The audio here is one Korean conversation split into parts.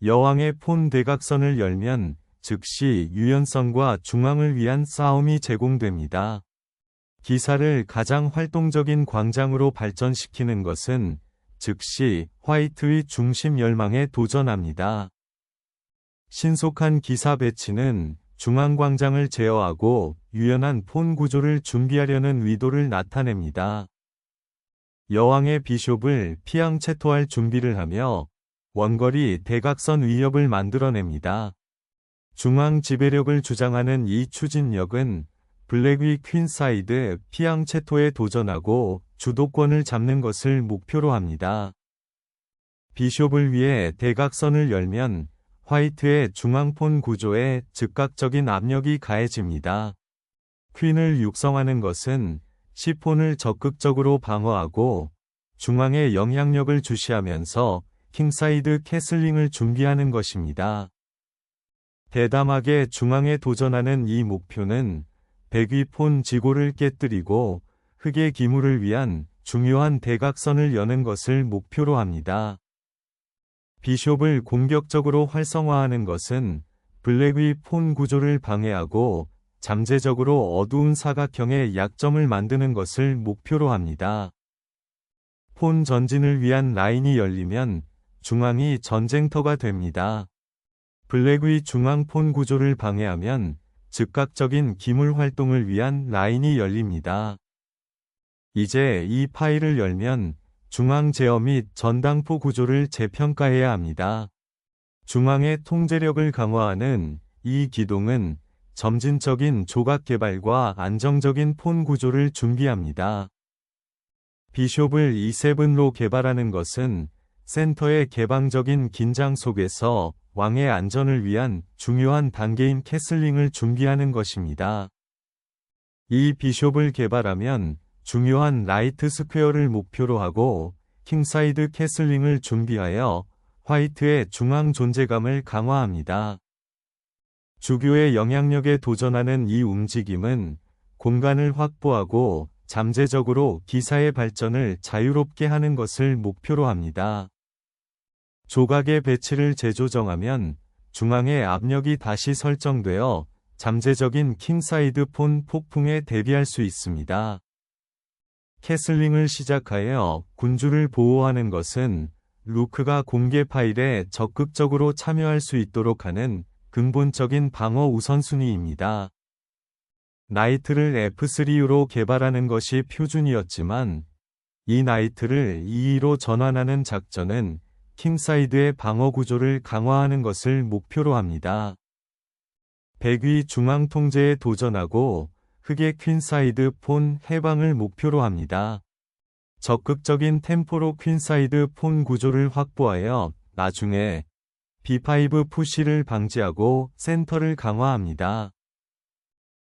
여왕의 폰 대각선을 열면 즉시 유연성과 중앙을 위한 싸움이 제공됩니다. 기사를 가장 활동적인 광장으로 발전시키는 것은 즉시 화이트의 중심 열망에 도전합니다. 신속한 기사 배치는 중앙광장을 제어하고 유연한 폰 구조를 준비하려는 의도를 나타냅니다. 여왕의 비숍을 피앙채토할 준비를 하며 원거리 대각선 위협을 만들어냅니다. 중앙 지배력을 주장하는 이 추진력은 블랙의 퀸사이드 피앙채토에 도전하고 주도권을 잡는 것을 목표로 합니다. 비숍을 위해 대각선을 열면 화이트의 중앙폰 구조에 즉각적인 압력이 가해집니다. 퀸을 육성하는 것은 C폰을 적극적으로 방어하고 중앙에 영향력을 주시하면서 킹사이드 캐슬링을 준비하는 것입니다. 대담하게 중앙에 도전하는 이 목표는 백위 폰 지고를 깨뜨리고 흑의 기물을 위한 중요한 대각선을 여는 것을 목표로 합니다. 비숍을 공격적으로 활성화하는 것은 블랙의 폰 구조를 방해하고 잠재적으로 어두운 사각형의 약점을 만드는 것을 목표로 합니다. 폰 전진을 위한 라인이 열리면 중앙이 전쟁터가 됩니다. 블랙의 중앙 폰 구조를 방해하면 즉각적인 기물 활동을 위한 라인이 열립니다. 이제 이 파일을 열면 중앙 제어 및 전당포 구조를 재평가해야 합니다. 중앙의 통제력을 강화하는 이 기동은 점진적인 조각 개발과 안정적인 폰 구조를 준비합니다. 비숍을 E7로 개발하는 것은 센터의 개방적인 긴장 속에서 왕의 안전을 위한 중요한 단계인 캐슬링을 준비하는 것입니다. 이 비숍을 개발하면 중요한 라이트 스퀘어를 목표로 하고 킹사이드 캐슬링을 준비하여 화이트의 중앙 존재감을 강화합니다. 주교의 영향력에 도전하는 이 움직임은 공간을 확보하고 잠재적으로 기사의 발전을 자유롭게 하는 것을 목표로 합니다. 조각의 배치를 재조정하면 중앙의 압력이 다시 설정되어 잠재적인 킹사이드 폰 폭풍에 대비할 수 있습니다. 캐슬링을 시작하여 군주를 보호하는 것은 루크가 공개 파일에 적극적으로 참여할 수 있도록 하는 근본적인 방어 우선순위입니다. 나이트를 F3로 개발하는 것이 표준이었지만 이 나이트를 E2로 전환하는 작전은 킹사이드의 방어 구조를 강화하는 것을 목표로 합니다. 백위 중앙 통제에 도전하고 흑의 퀸사이드 폰 해방을 목표로 합니다. 적극적인 템포로 퀸사이드 폰 구조를 확보하여 나중에 B5 푸시를 방지하고 센터를 강화합니다.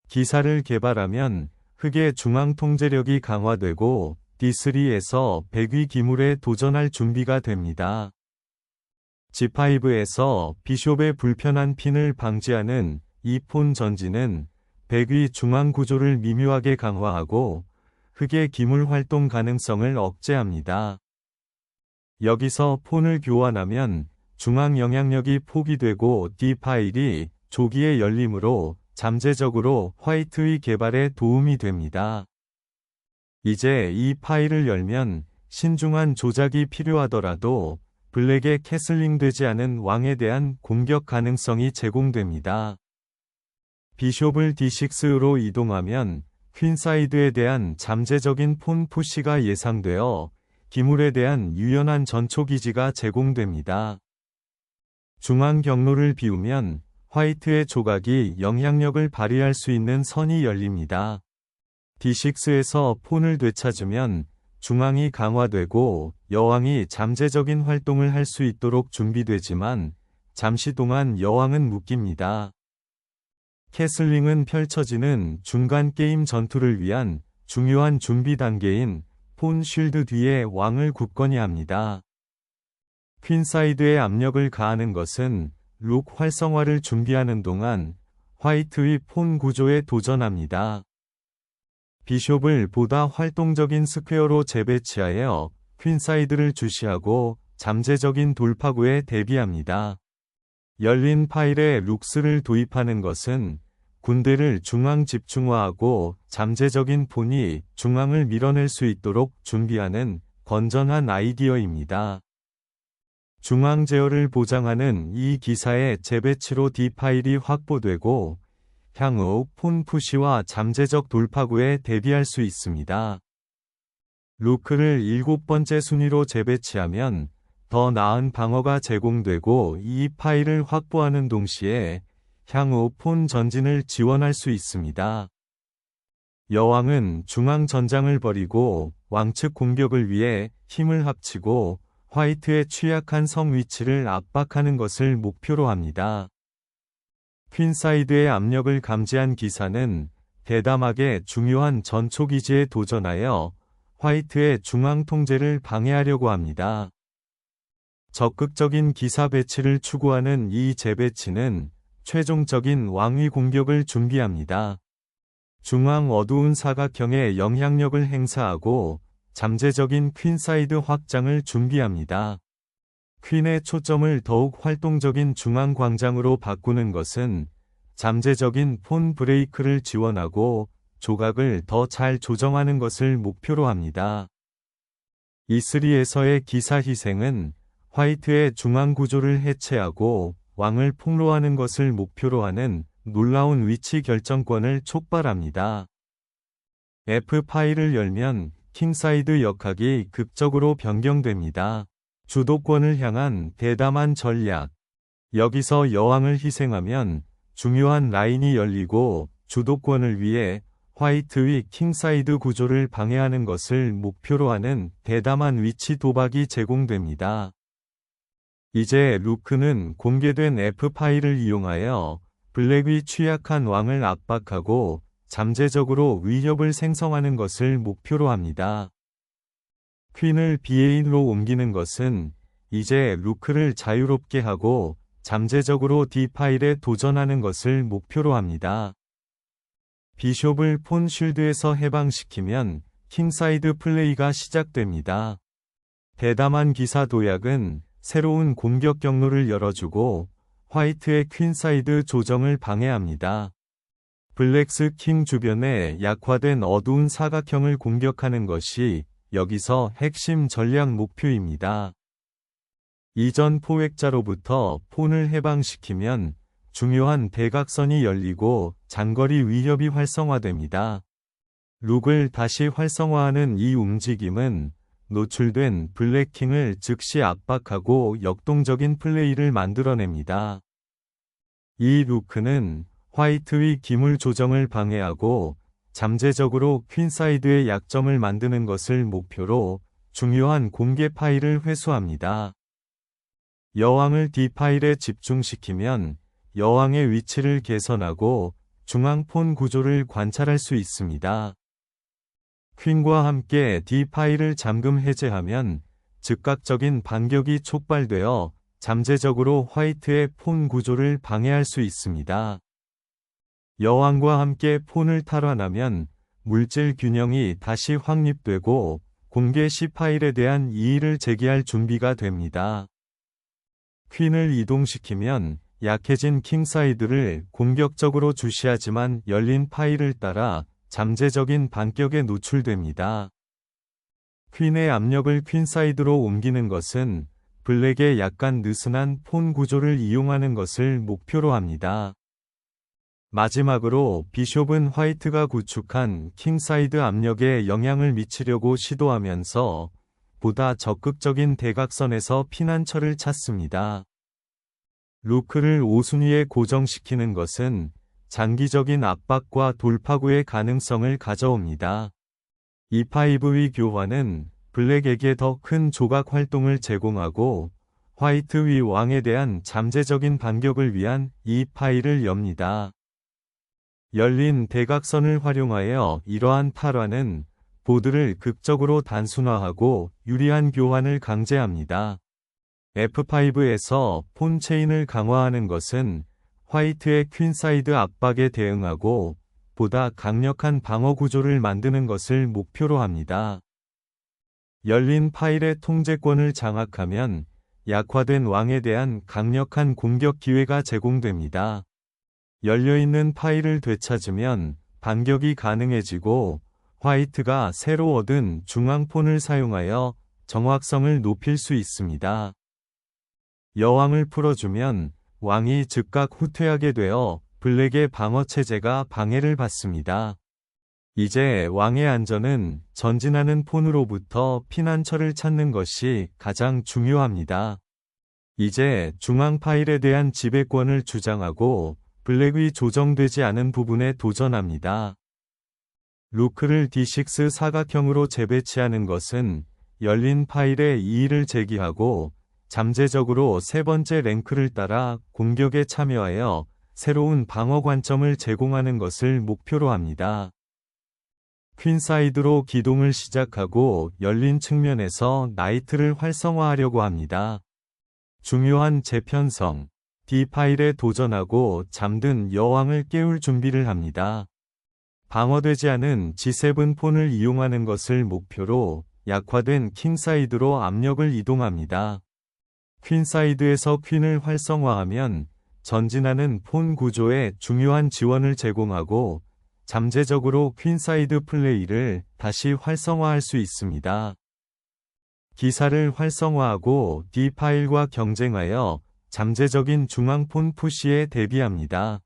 기사를 개발하면 흑의 중앙 통제력이 강화되고 D3에서 백위 기물에 도전할 준비가 됩니다. G5에서 비숍의 불편한 핀을 방지하는 이 폰 전진은 백위 중앙 구조를 미묘하게 강화하고 흑의 기물 활동 가능성을 억제합니다. 여기서 폰을 교환하면 중앙 영향력이 포기되고 D 파일이 조기에 열림으로 잠재적으로 화이트의 개발에 도움이 됩니다. 이제 이 파일을 열면 신중한 조작이 필요하더라도 블랙에 캐슬링되지 않은 왕에 대한 공격 가능성이 제공됩니다. 비숍을 D6로 이동하면 퀸사이드에 대한 잠재적인 폰 푸시가 예상되어 기물에 대한 유연한 전초 기지가 제공됩니다. 중앙 경로를 비우면 화이트의 조각이 영향력을 발휘할 수 있는 선이 열립니다. D6에서 폰을 되찾으면 중앙이 강화되고 여왕이 잠재적인 활동을 할 수 있도록 준비되지만 잠시 동안 여왕은 묶입니다. 캐슬링은 펼쳐지는 중간 게임 전투를 위한 중요한 준비 단계인 폰 쉴드 뒤에 왕을 굳건히 합니다. 퀸사이드의 압력을 가하는 것은 룩 활성화를 준비하는 동안 화이트의 폰 구조에 도전합니다. 비숍을 보다 활동적인 스퀘어로 재배치하여 퀸사이드를 주시하고 잠재적인 돌파구에 대비합니다. 열린 파일에 룩스를 도입하는 것은 군대를 중앙 집중화하고 잠재적인 폰이 중앙을 밀어낼 수 있도록 준비하는 건전한 아이디어입니다. 중앙 제어를 보장하는 이 기사의 재배치로 D 파일이 확보되고 향후 폰 푸시와 잠재적 돌파구에 대비할 수 있습니다. 루크를 7번째 순위로 재배치하면 더 나은 방어가 제공되고 이 파일을 확보하는 동시에 향후 폰 전진을 지원할 수 있습니다. 여왕은 중앙 전장을 벌이고 왕측 공격을 위해 힘을 합치고 화이트의 취약한 성 위치를 압박하는 것을 목표로 합니다. 퀸사이드의 압력을 감지한 기사는 대담하게 중요한 전초기지에 도전하여 화이트의 중앙 통제를 방해하려고 합니다. 적극적인 기사 배치를 추구하는 이 재배치는 최종적인 왕위 공격을 준비합니다. 중앙 어두운 사각형의 영향력을 행사하고 잠재적인 퀸사이드 확장을 준비합니다. 퀸의 초점을 더욱 활동적인 중앙 광장으로 바꾸는 것은 잠재적인 폰 브레이크를 지원하고 조각을 더 잘 조정하는 것을 목표로 합니다. E3에서의 기사 희생은 화이트의 중앙 구조를 해체하고 왕을 폭로하는 것을 목표로 하는 놀라운 위치 결정권을 촉발합니다. F 파일을 열면 킹사이드 역학이 극적으로 변경됩니다. 주도권을 향한 대담한 전략. 여기서 여왕을 희생하면 중요한 라인이 열리고 주도권을 위해 화이트의 킹사이드 구조를 방해하는 것을 목표로 하는 대담한 위치 도박이 제공됩니다. 이제 루크는 공개된 F 파일을 이용하여 블랙의 취약한 왕을 압박하고 잠재적으로 위협을 생성하는 것을 목표로 합니다. 퀸을 B8로 옮기는 것은 이제 루크를 자유롭게 하고 잠재적으로 D 파일에 도전하는 것을 목표로 합니다. 비숍을 폰 쉴드에서 해방시키면 킹사이드 플레이가 시작됩니다. 대담한 기사 도약은 새로운 공격 경로를 열어주고 화이트의 퀸사이드 조정을 방해합니다. 블랙스 킹 주변에 약화된 어두운 사각형을 공격하는 것이 여기서 핵심 전략 목표입니다. 이전 포획자로부터 폰을 해방시키면 중요한 대각선이 열리고 장거리 위협이 활성화됩니다. 룩을 다시 활성화하는 이 움직임은 노출된 블랙킹을 즉시 압박하고 역동적인 플레이를 만들어냅니다. 이 루크는 화이트의 기물 조정을 방해하고 잠재적으로 퀸사이드의 약점을 만드는 것을 목표로 중요한 공개 파일을 회수합니다. 여왕을 D 파일에 집중시키면 여왕의 위치를 개선하고 중앙 폰 구조를 관찰할 수 있습니다. 퀸과 함께 D 파일을 잠금 해제하면 즉각적인 반격이 촉발되어 잠재적으로 화이트의 폰 구조를 방해할 수 있습니다. 여왕과 함께 폰을 탈환하면 물질 균형이 다시 확립되고 공개 C 파일에 대한 이의를 제기할 준비가 됩니다. 퀸을 이동시키면 약해진 킹사이드를 공격적으로 주시하지만 열린 파일을 따라 잠재적인 반격에 노출됩니다. 퀸의 압력을 퀸사이드로 옮기는 것은 블랙의 약간 느슨한 폰 구조를 이용하는 것을 목표로 합니다. 마지막으로 비숍은 화이트가 구축한 킹사이드 압력에 영향을 미치려고 시도하면서 보다 적극적인 대각선에서 피난처를 찾습니다. 루크를 5순위에 고정시키는 것은 장기적인 압박과 돌파구의 가능성을 가져옵니다. E5의 교환은 블랙에게 더 큰 조각 활동을 제공하고 화이트의 왕에 대한 잠재적인 반격을 위한 이 파일을 엽니다. 열린 대각선을 활용하여 이러한 탈환은 보드를 극적으로 단순화하고 유리한 교환을 강제합니다. F5에서 폰 체인을 강화하는 것은 화이트의 퀸사이드 압박에 대응하고 보다 강력한 방어 구조를 만드는 것을 목표로 합니다. 열린 파일의 통제권을 장악하면 약화된 왕에 대한 강력한 공격 기회가 제공됩니다. 열려있는 파일을 되찾으면 반격이 가능해지고 화이트가 새로 얻은 중앙폰을 사용하여 정확성을 높일 수 있습니다. 여왕을 풀어주면 왕이 즉각 후퇴하게 되어 블랙의 방어 체제가 방해를 받습니다. 이제 왕의 안전은 전진하는 폰으로부터 피난처를 찾는 것이 가장 중요합니다. 이제 중앙 파일에 대한 지배권을 주장하고 블랙이 조정되지 않은 부분에 도전합니다. 루크를 D6 사각형으로 재배치하는 것은 열린 파일에 이의를 제기하고 잠재적으로 세 번째 랭크를 따라 공격에 참여하여 새로운 방어 관점을 제공하는 것을 목표로 합니다. 퀸사이드로 기동을 시작하고 열린 측면에서 나이트를 활성화하려고 합니다. 중요한 재편성, D 파일에 도전하고 잠든 여왕을 깨울 준비를 합니다. 방어되지 않은 G7 폰을 이용하는 것을 목표로 약화된 킹사이드로 압력을 이동합니다. 퀸사이드에서 퀸을 활성화하면 전진하는 폰 구조에 중요한 지원을 제공하고 잠재적으로 퀸사이드 플레이를 다시 활성화할 수 있습니다. 기사를 활성화하고 D 파일과 경쟁하여 잠재적인 중앙폰 푸시에 대비합니다.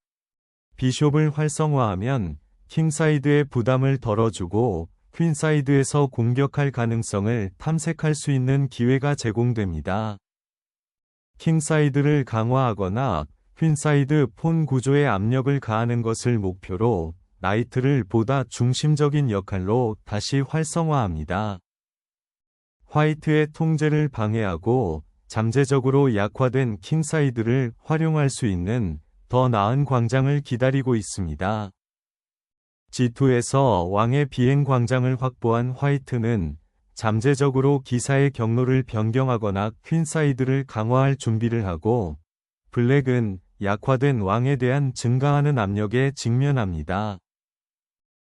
비숍을 활성화하면 킹사이드의 부담을 덜어주고 퀸사이드에서 공격할 가능성을 탐색할 수 있는 기회가 제공됩니다. 킹사이드를 강화하거나 퀸사이드 폰 구조에 압력을 가하는 것을 목표로 나이트를 보다 중심적인 역할로 다시 활성화합니다. 화이트의 통제를 방해하고 잠재적으로 약화된 킹사이드를 활용할 수 있는 더 나은 광장을 기다리고 있습니다. G2에서 왕의 비행 광장을 확보한 화이트는 잠재적으로 기사의 경로를 변경하거나 퀸사이드를 강화할 준비를 하고 블랙은 약화된 왕에 대한 증가하는 압력에 직면합니다.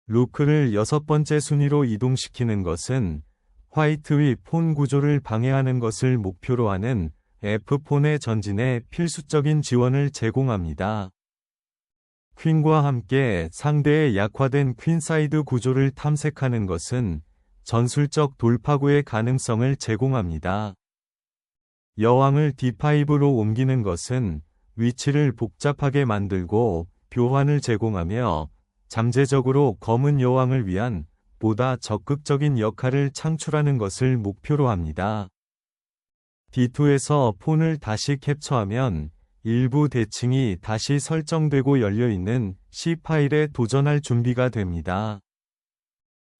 루크를 6번째 순위로 이동시키는 것은 화이트의 폰 구조를 방해하는 것을 목표로 하는 F폰의 전진에 필수적인 지원을 제공합니다. 퀸과 함께 상대의 약화된 퀸사이드 구조를 탐색하는 것은 전술적 돌파구의 가능성을 제공합니다. 여왕을 D5로 옮기는 것은 위치를 복잡하게 만들고 교환을 제공하며 잠재적으로 검은 여왕을 위한 보다 적극적인 역할을 창출하는 것을 목표로 합니다. D2에서 폰을 다시 캡처하면 일부 대칭이 다시 설정되고 열려있는 C 파일에 도전할 준비가 됩니다.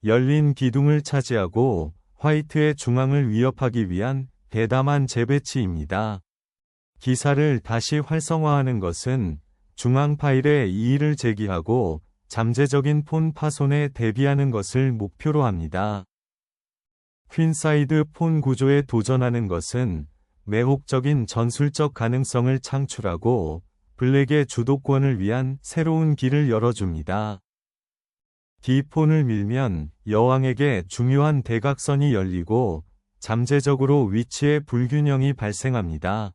열린 기둥을 차지하고 화이트의 중앙을 위협하기 위한 대담한 재배치입니다. 기사를 다시 활성화하는 것은 중앙 파일에 이의를 제기하고 잠재적인 폰 파손에 대비하는 것을 목표로 합니다. 퀸사이드 폰 구조에 도전하는 것은 매혹적인 전술적 가능성을 창출하고 블랙의 주도권을 위한 새로운 길을 열어줍니다. D폰을 밀면 여왕에게 중요한 대각선이 열리고 잠재적으로 위치의 불균형이 발생합니다.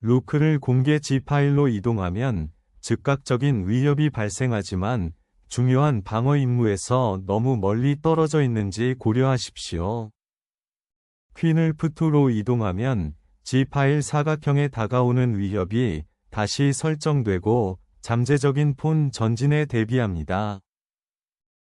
루크를 공개 G파일로 이동하면 즉각적인 위협이 발생하지만 중요한 방어 임무에서 너무 멀리 떨어져 있는지 고려하십시오. 퀸을 F2로 이동하면 G파일 사각형에 다가오는 위협이 다시 설정되고 잠재적인 폰 전진에 대비합니다.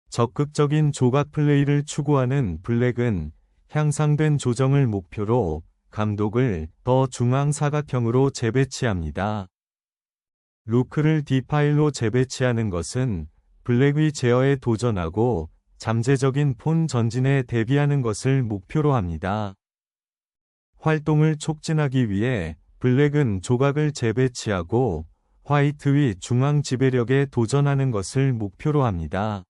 적극적인 조각 플레이를 추구하는 블랙은 향상된 조정을 목표로 감독을 더 중앙 사각형으로 재배치합니다. 루크를 D파일로 재배치하는 것은 블랙의 제어에 도전하고 잠재적인 폰 전진에 대비하는 것을 목표로 합니다. 활동을 촉진하기 위해 블랙은 조각을 재배치하고 화이트의 중앙 지배력에 도전하는 것을 목표로 합니다.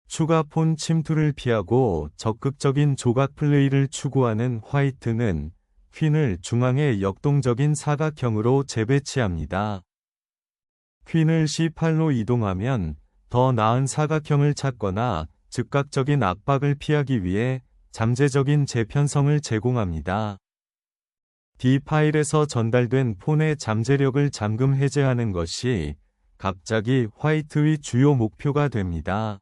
추가 폰 침투를 피하고 적극적인 조각 플레이를 추구하는 화이트는 퀸을 중앙의 역동적인 사각형으로 재배치합니다. 퀸을 C8로 이동하면 더 나은 사각형을 찾거나 즉각적인 압박을 피하기 위해 잠재적인 재편성을 제공합니다. D 파일에서 전달된 폰의 잠재력을 잠금 해제하는 것이 갑자기 화이트의 주요 목표가 됩니다.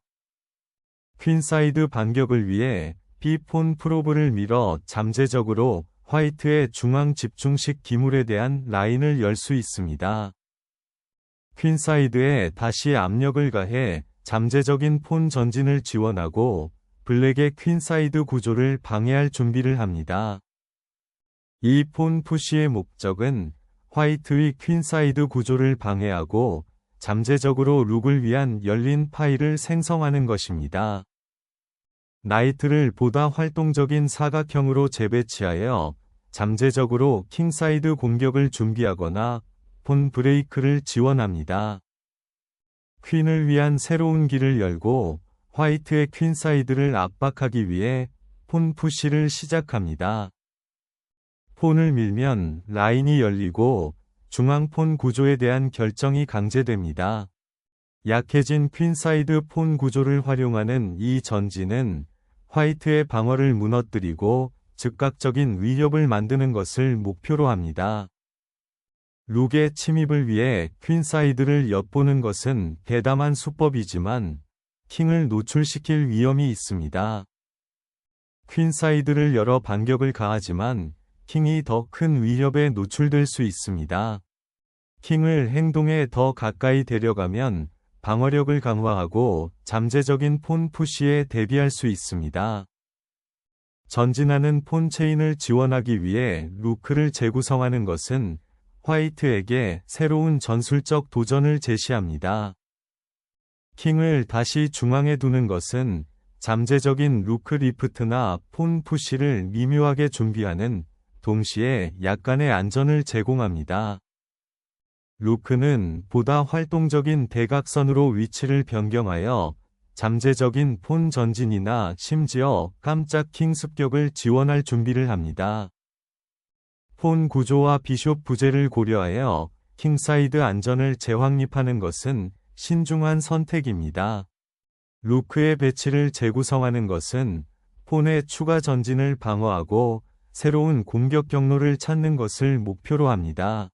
퀸사이드 반격을 위해 B폰 프로브를 밀어 잠재적으로 화이트의 중앙 집중식 기물에 대한 라인을 열 수 있습니다. 퀸사이드에 다시 압력을 가해 잠재적인 폰 전진을 지원하고 블랙의 퀸사이드 구조를 방해할 준비를 합니다. 이 폰 푸시의 목적은 화이트의 퀸사이드 구조를 방해하고 잠재적으로 룩을 위한 열린 파일을 생성하는 것입니다. 나이트를 보다 활동적인 사각형으로 재배치하여 잠재적으로 킹사이드 공격을 준비하거나 폰 브레이크를 지원합니다. 퀸을 위한 새로운 길을 열고 화이트의 퀸사이드를 압박하기 위해 폰 푸시를 시작합니다. 폰을 밀면 라인이 열리고 중앙 폰 구조에 대한 결정이 강제됩니다. 약해진 퀸사이드 폰 구조를 활용하는 이 전진은 화이트의 방어를 무너뜨리고 즉각적인 위협을 만드는 것을 목표로 합니다. 룩의 침입을 위해 퀸사이드를 엿보는 것은 대담한 수법이지만 킹을 노출시킬 위험이 있습니다. 퀸사이드를 열어 반격을 가하지만 킹이 더 큰 위협에 노출될 수 있습니다. 킹을 행동에 더 가까이 데려가면 방어력을 강화하고 잠재적인 폰 푸시에 대비할 수 있습니다. 전진하는 폰 체인을 지원하기 위해 루크를 재구성하는 것은 화이트에게 새로운 전술적 도전을 제시합니다. 킹을 다시 중앙에 두는 것은 잠재적인 루크 리프트나 폰 푸시를 미묘하게 준비하는 동시에 약간의 안전을 제공합니다. 루크는 보다 활동적인 대각선으로 위치를 변경하여 잠재적인 폰 전진이나 심지어 깜짝 킹 습격을 지원할 준비를 합니다. 폰 구조와 비숍 부재를 고려하여 킹사이드 안전을 재확립하는 것은 신중한 선택입니다. 루크의 배치를 재구성하는 것은 폰의 추가 전진을 방어하고 새로운 공격 경로를 찾는 것을 목표로 합니다.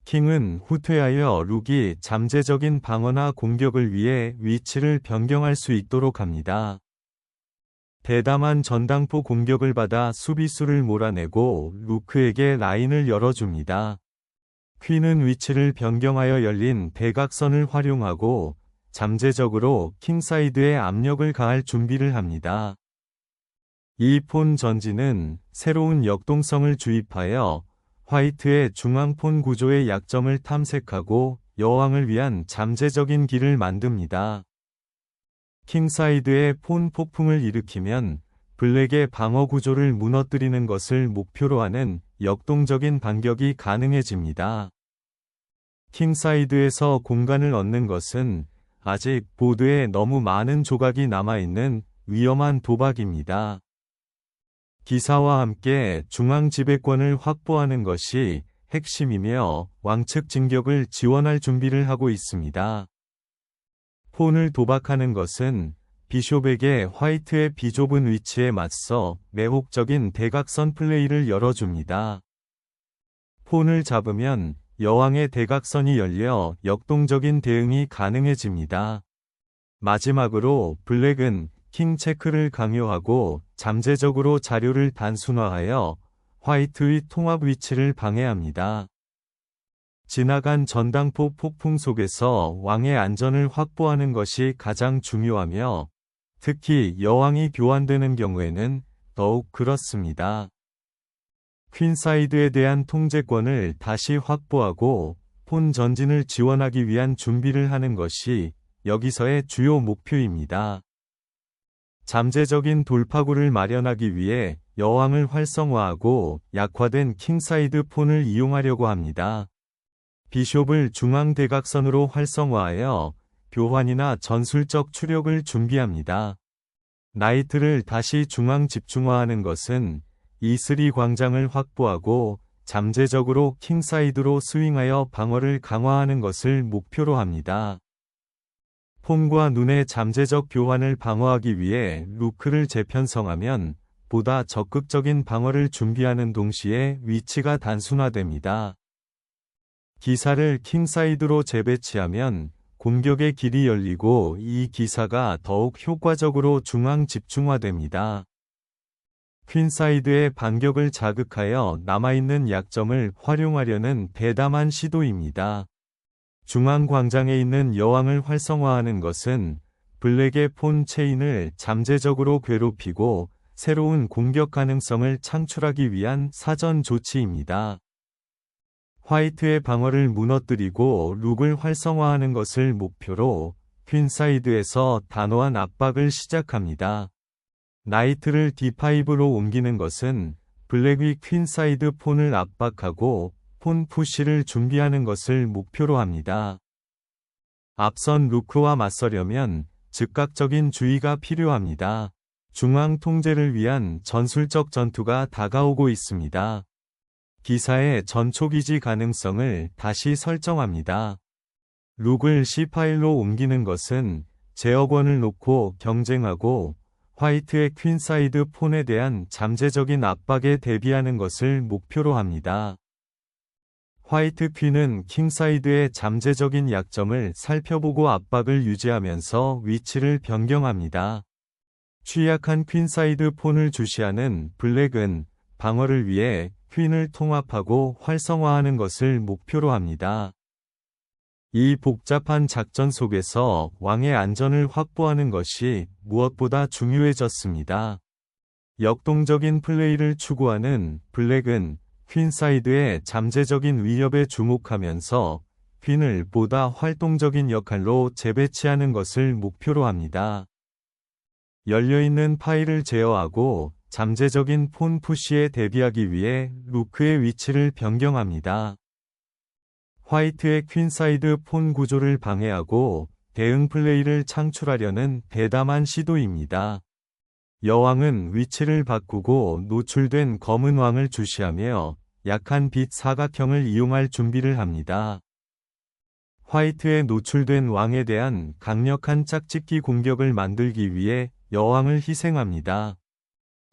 킹은 후퇴하여 룩이 잠재적인 방어나 공격을 위해 위치를 변경할 수 있도록 합니다. 대담한 전당포 공격을 받아 수비수를 몰아내고 루크에게 라인을 열어줍니다. 퀸은 위치를 변경하여 열린 대각선을 활용하고 잠재적으로 킹사이드에 압력을 가할 준비를 합니다. 이 폰 전진은 새로운 역동성을 주입하여 화이트의 중앙 폰 구조의 약점을 탐색하고 여왕을 위한 잠재적인 길을 만듭니다. 킹사이드의 폰 폭풍을 일으키면 블랙의 방어 구조를 무너뜨리는 것을 목표로 하는 역동적인 반격이 가능해집니다. 킹사이드에서 공간을 얻는 것은 아직 보드에 너무 많은 조각이 남아있는 위험한 도박입니다. 기사와 함께 중앙 지배권을 확보하는 것이 핵심이며 왕측 진격을 지원할 준비를 하고 있습니다. 폰을 도박하는 것은 비숍에게 화이트의 비좁은 위치에 맞서 매혹적인 대각선 플레이를 열어줍니다. 폰을 잡으면 여왕의 대각선이 열려 역동적인 대응이 가능해집니다. 마지막으로 블랙은 킹 체크를 강요하고 잠재적으로 자료를 단순화하여 화이트의 통합 위치를 방해합니다. 지나간 전당포 폭풍 속에서 왕의 안전을 확보하는 것이 가장 중요하며 특히 여왕이 교환되는 경우에는 더욱 그렇습니다. 퀸사이드에 대한 통제권을 다시 확보하고 폰 전진을 지원하기 위한 준비를 하는 것이 여기서의 주요 목표입니다. 잠재적인 돌파구를 마련하기 위해 여왕을 활성화하고 약화된 킹사이드 폰을 이용하려고 합니다. 비숍을 중앙 대각선으로 활성화하여 교환이나 전술적 추력을 준비합니다. 나이트를 다시 중앙 집중화하는 것은 E3 광장을 확보하고 잠재적으로 킹사이드로 스윙하여 방어를 강화하는 것을 목표로 합니다. 폰과 눈의 잠재적 교환을 방어하기 위해 루크를 재편성하면 보다 적극적인 방어를 준비하는 동시에 위치가 단순화됩니다. 기사를 킹사이드로 재배치하면 공격의 길이 열리고 이 기사가 더욱 효과적으로 중앙 집중화됩니다. 퀸사이드의 반격을 자극하여 남아있는 약점을 활용하려는 대담한 시도입니다. 중앙 광장에 있는 여왕을 활성화하는 것은 블랙의 폰 체인을 잠재적으로 괴롭히고 새로운 공격 가능성을 창출하기 위한 사전 조치입니다. 화이트의 방어를 무너뜨리고 룩을 활성화하는 것을 목표로 퀸사이드에서 단호한 압박을 시작합니다. 나이트를 D5로 옮기는 것은 블랙이 퀸사이드 폰을 압박하고 폰 푸시를 준비하는 것을 목표로 합니다. 앞선 루크와 맞서려면 즉각적인 주의가 필요합니다. 중앙 통제를 위한 전술적 전투가 다가오고 있습니다. 기사의 전초기지 가능성을 다시 설정합니다. 룩을 C 파일로 옮기는 것은 제어권을 놓고 경쟁하고 화이트의 퀸사이드 폰에 대한 잠재적인 압박에 대비하는 것을 목표로 합니다. 화이트 퀸은 킹사이드의 잠재적인 약점을 살펴보고 압박을 유지하면서 위치를 변경합니다. 취약한 퀸사이드 폰을 주시하는 블랙은 방어를 위해 퀸을 통합하고 활성화하는 것을 목표로 합니다. 이 복잡한 작전 속에서 왕의 안전을 확보하는 것이 무엇보다 중요해졌습니다. 역동적인 플레이를 추구하는 블랙은 퀸사이드의 잠재적인 위협에 주목하면서 퀸을 보다 활동적인 역할로 재배치하는 것을 목표로 합니다. 열려있는 파일을 제어하고 잠재적인 폰 푸시에 대비하기 위해 루크의 위치를 변경합니다. 화이트의 퀸사이드 폰 구조를 방해하고 대응 플레이를 창출하려는 대담한 시도입니다. 여왕은 위치를 바꾸고 노출된 검은 왕을 주시하며 약한 빛 사각형을 이용할 준비를 합니다. 화이트의 노출된 왕에 대한 강력한 짝짓기 공격을 만들기 위해 여왕을 희생합니다.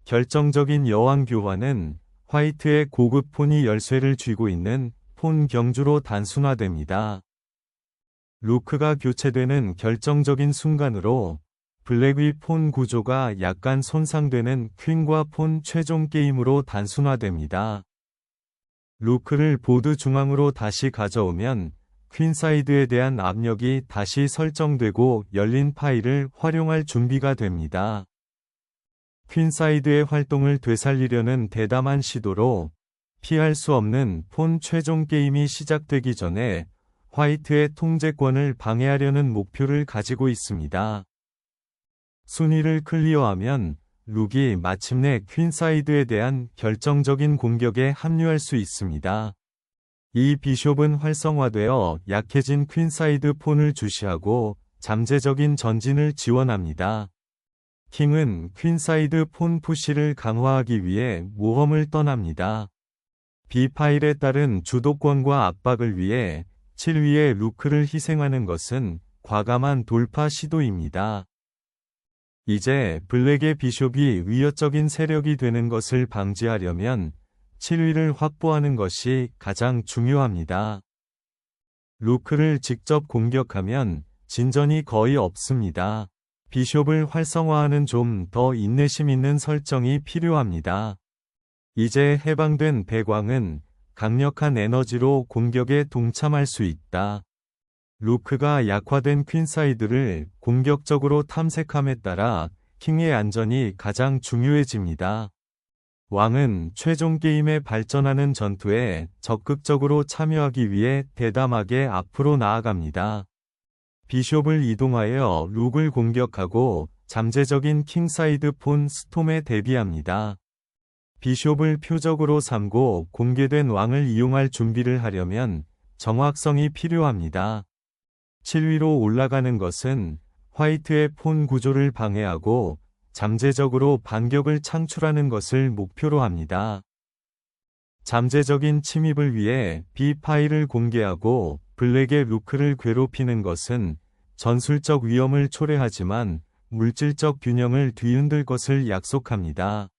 결정적인 여왕 교환은 화이트의 고급 폰이 열쇠를 쥐고 있는 폰 경주로 단순화됩니다. 루크가 교체되는 결정적인 순간으로 블랙의 폰 구조가 약간 손상되는 퀸과 폰 최종 게임으로 단순화됩니다. 루크를 보드 중앙으로 다시 가져오면 퀸사이드에 대한 압력이 다시 설정되고 열린 파일을 활용할 준비가 됩니다. 퀸사이드의 활동을 되살리려는 대담한 시도로 피할 수 없는 폰 최종 게임이 시작되기 전에 화이트의 통제권을 방해하려는 목표를 가지고 있습니다. 순위를 클리어하면 룩이 마침내 퀸사이드에 대한 결정적인 공격에 합류할 수 있습니다. 이 비숍은 활성화되어 약해진 퀸사이드 폰을 주시하고 잠재적인 전진을 지원합니다. 킹은 퀸사이드 폰 푸시를 강화하기 위해 모험을 떠납니다. B 파일에 따른 주도권과 압박을 위해 7위의 루크를 희생하는 것은 과감한 돌파 시도입니다. 이제 블랙의 비숍이 위협적인 세력이 되는 것을 방지하려면 7위를 확보하는 것이 가장 중요합니다. 루크를 직접 공격하면 진전이 거의 없습니다. 비숍을 활성화하는 좀 더 인내심 있는 설정이 필요합니다. 이제 해방된 백왕은 강력한 에너지로 공격에 동참할 수 있다. 루크가 약화된 퀸사이드를 공격적으로 탐색함에 따라 킹의 안전이 가장 중요해집니다. 왕은 최종 게임에 발전하는 전투에 적극적으로 참여하기 위해 대담하게 앞으로 나아갑니다. 비숍을 이동하여 룩을 공격하고 잠재적인 킹사이드 폰 스톰에 대비합니다. 비숍을 표적으로 삼고 공개된 왕을 이용할 준비를 하려면 정확성이 필요합니다. 7위로 올라가는 것은 화이트의 폰 구조를 방해하고 잠재적으로 반격을 창출하는 것을 목표로 합니다. 잠재적인 침입을 위해 B 파일을 공개하고 블랙의 루크를 괴롭히는 것은 전술적 위험을 초래하지만 물질적 균형을 뒤흔들 것을 약속합니다.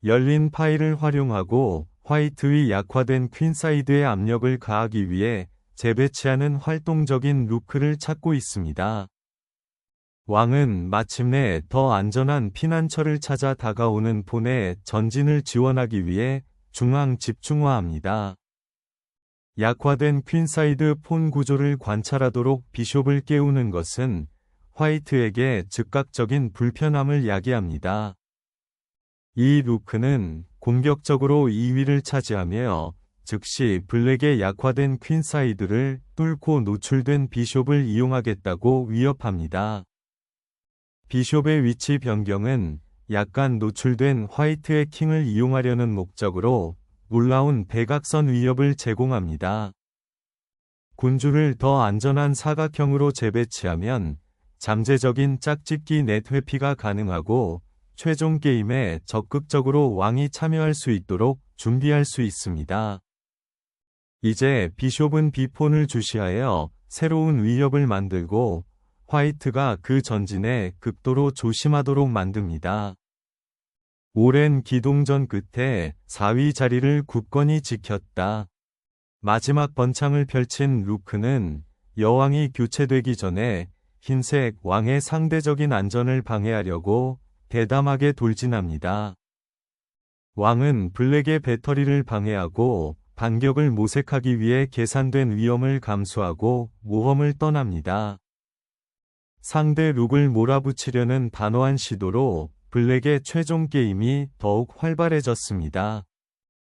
열린 파일을 활용하고 화이트의 약화된 퀸사이드에 압력을 가하기 위해 재배치하는 활동적인 루크를 찾고 있습니다. 왕은 마침내 더 안전한 피난처를 찾아 다가오는 폰의 전진을 지원하기 위해 중앙 집중화합니다. 약화된 퀸사이드 폰 구조를 관찰하도록 비숍을 깨우는 것은 화이트에게 즉각적인 불편함을 야기합니다. 이 루크는 공격적으로 2위를 차지하며 즉시 블랙의 약화된 퀸사이드를 뚫고 노출된 비숍을 이용하겠다고 위협합니다. 비숍의 위치 변경은 약간 노출된 화이트의 킹을 이용하려는 목적으로 놀라운 대각선 위협을 제공합니다. 군주를 더 안전한 사각형으로 재배치하면 잠재적인 짝짓기 넷 회피가 가능하고 최종 게임에 적극적으로 왕이 참여할 수 있도록 준비할 수 있습니다. 이제 비숍은 B폰을 주시하여 새로운 위협을 만들고 화이트가 그 전진에 극도로 조심하도록 만듭니다. 오랜 기동전 끝에 4위 자리를 굳건히 지켰다. 마지막 번창을 펼친 루크는 여왕이 교체되기 전에 흰색 왕의 상대적인 안전을 방해하려고 대담하게 돌진합니다. 왕은 블랙의 배터리를 방해하고 반격을 모색하기 위해 계산된 위험을 감수하고 모험을 떠납니다. 상대 룩을 몰아붙이려는 단호한 시도로 블랙의 최종 게임이 더욱 활발해졌습니다.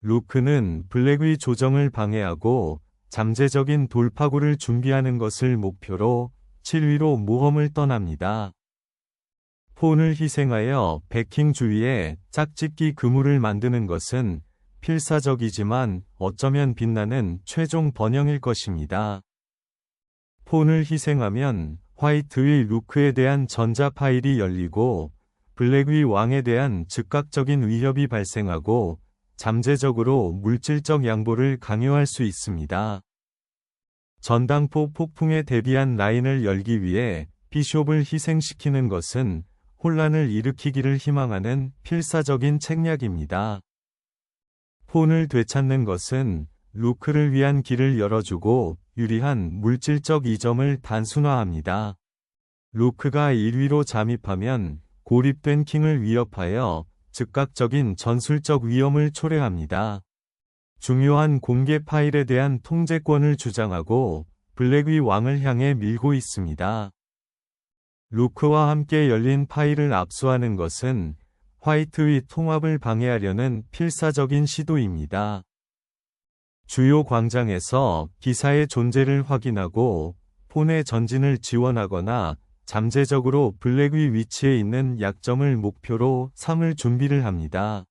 루크는 블랙의 조정을 방해하고 잠재적인 돌파구를 준비하는 것을 목표로 7위로 모험을 떠납니다. 폰을 희생하여 베킹 주위에 짝짓기 그물을 만드는 것은 필사적이지만 어쩌면 빛나는 최종 번영일 것입니다. 폰을 희생하면 화이트의 루크에 대한 전자 파일이 열리고 블랙의 왕에 대한 즉각적인 위협이 발생하고 잠재적으로 물질적 양보를 강요할 수 있습니다. 전당포 폭풍에 대비한 라인을 열기 위해 비숍을 희생시키는 것은 혼란을 일으키기를 희망하는 필사적인 책략입니다. 폰을 되찾는 것은 루크를 위한 길을 열어주고 유리한 물질적 이점을 단순화합니다. 루크가 1위로 잠입하면 고립된 킹을 위협하여 즉각적인 전술적 위험을 초래합니다. 중요한 공개 파일에 대한 통제권을 주장하고 블랙의 왕을 향해 밀고 있습니다. 루크와 함께 열린 파일을 압수하는 것은 화이트의 통합을 방해하려는 필사적인 시도입니다. 주요 광장에서 기사의 존재를 확인하고 폰의 전진을 지원하거나 잠재적으로 블랙의 위치에 있는 약점을 목표로 삼을 준비를 합니다.